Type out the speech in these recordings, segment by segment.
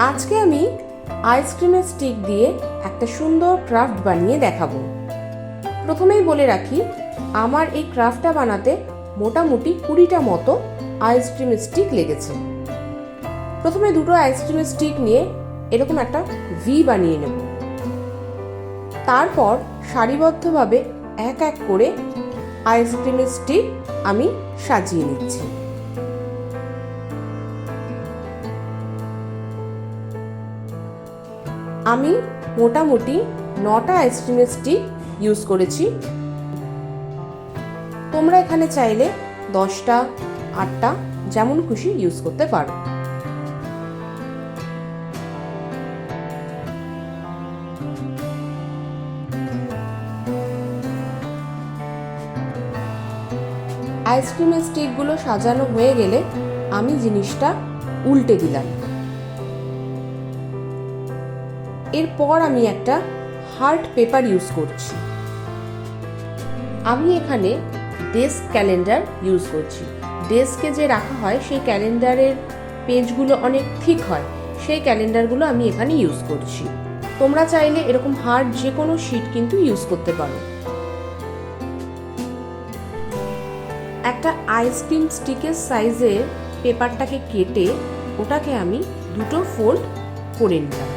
আজকে আমি আইসক্রিমের স্টিক দিয়ে একটা সুন্দর ক্রাফট বানিয়ে দেখাবো। প্রথমেই বলে রাখি, আমার এই ক্রাফটটা বানাতে মোটামুটি 20টা মতো আইসক্রিমের স্টিক লেগেছে। প্রথমে দুটো আইসক্রিমের স্টিক নিয়ে এরকম একটা ভি বানিয়ে নেব। তারপর সারিবদ্ধভাবে এক এক করে আইসক্রিমের স্টিক আমি সাজিয়ে নিচ্ছি। আমি মোটামুটি 9টা আইসক্রিমের স্টিক ইউজ করেছি। তোমরা এখানে চাইলে 10টা 8টা যেমন খুশি ইউজ করতে পারো। আইসক্রিমের স্টিকগুলো সাজানো হয়ে গেলে আমি জিনিসটা উল্টে দিলাম। এরপর আমি একটা হার্ট পেপার ইউজ করছি। আমি এখানে ডেস্ক ক্যালেন্ডার ইউজ করছি। ডেস্কে যে রাখা হয় সেই ক্যালেন্ডারের পেজগুলো অনেক থিক হয়, সেই ক্যালেন্ডারগুলো আমি এখানে ইউজ করছি। তোমরা চাইলে এরকম হার্ড যে কোনো শিট কিন্তু ইউজ করতে পারো। একটা আইসক্রিম স্টিকের সাইজের পেপারটাকে কেটে ওটাকে আমি দুটো ফোল্ড করে নিলাম।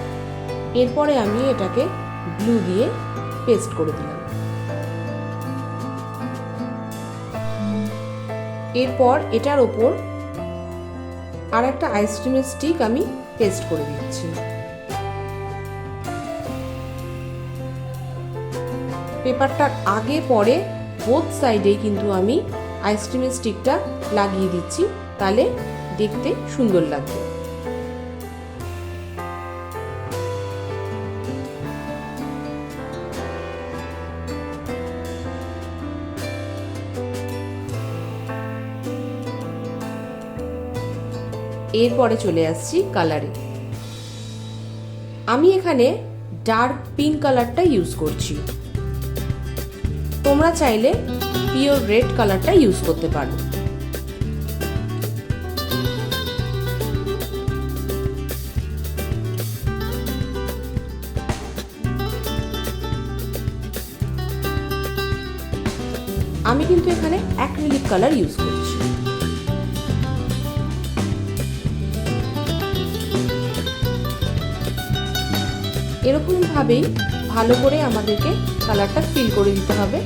এরপরে আমি এটাকে গ্লু দিয়ে পেস্ট করে দিলাম। এরপর এটার ওপর আর একটা আইসক্রিমের স্টিক আমি পেস্ট করে দিচ্ছি। পেপারটার আগে পরে বোথ সাইডেই কিন্তু আমি আইসক্রিমের স্টিকটা লাগিয়ে দিচ্ছি, তাহলে দেখতে সুন্দর লাগবে। এরপরে চলে আসছি কালারে। আমি এখানে ডার্ক পিঙ্ক কালারটা ইউজ করছি। তোমরা চাইলে পিওর রেড কালারটা ইউজ করতে পারো। আমি কিন্তু এখানে অ্যাক্রিলিক কালার ইউজ করছি। এরকম ভাবেই ভালো করে আমাদেরকে কালারটা ফিল করে দিতে হবে।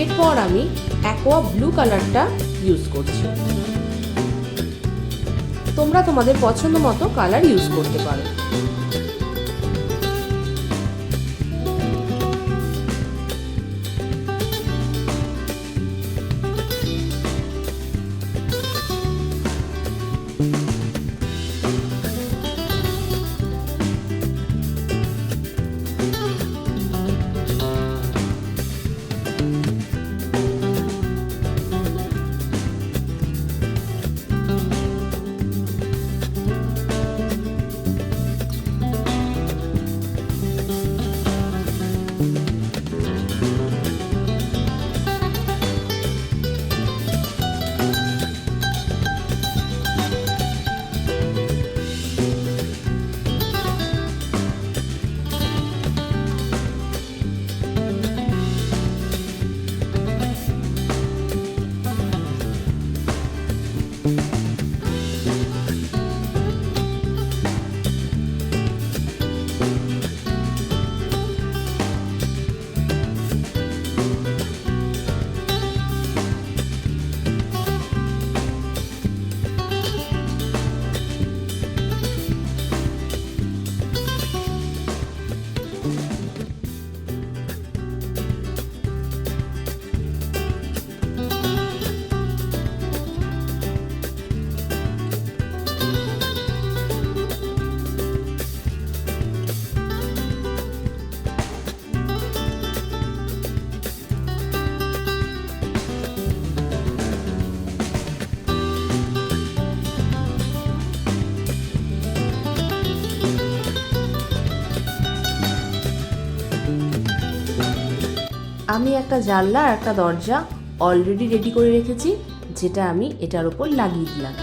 এরপর আমি অ্যাকোয়া ব্লু কালারটা ইউজ করছি। তোমরা তোমাদের পছন্দ মতো কালার ইউজ করতে পারো। আমি একটা জানলা আর একটা দরজা অলরেডি রেডি করে রেখেছি, যেটা আমি এটার উপর লাগিয়ে দিলাম।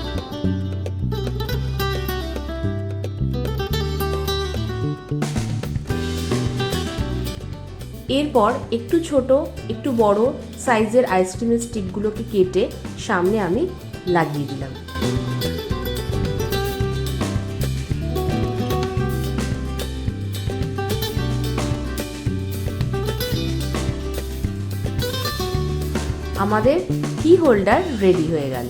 এরপর একটু ছোট একটু বড় সাইজের আইসক্রিমের স্টিকগুলোকে কেটে সামনে আমি লাগিয়ে দিলাম। আমাদের কি হোল্ডার রেডি হয়ে গেল।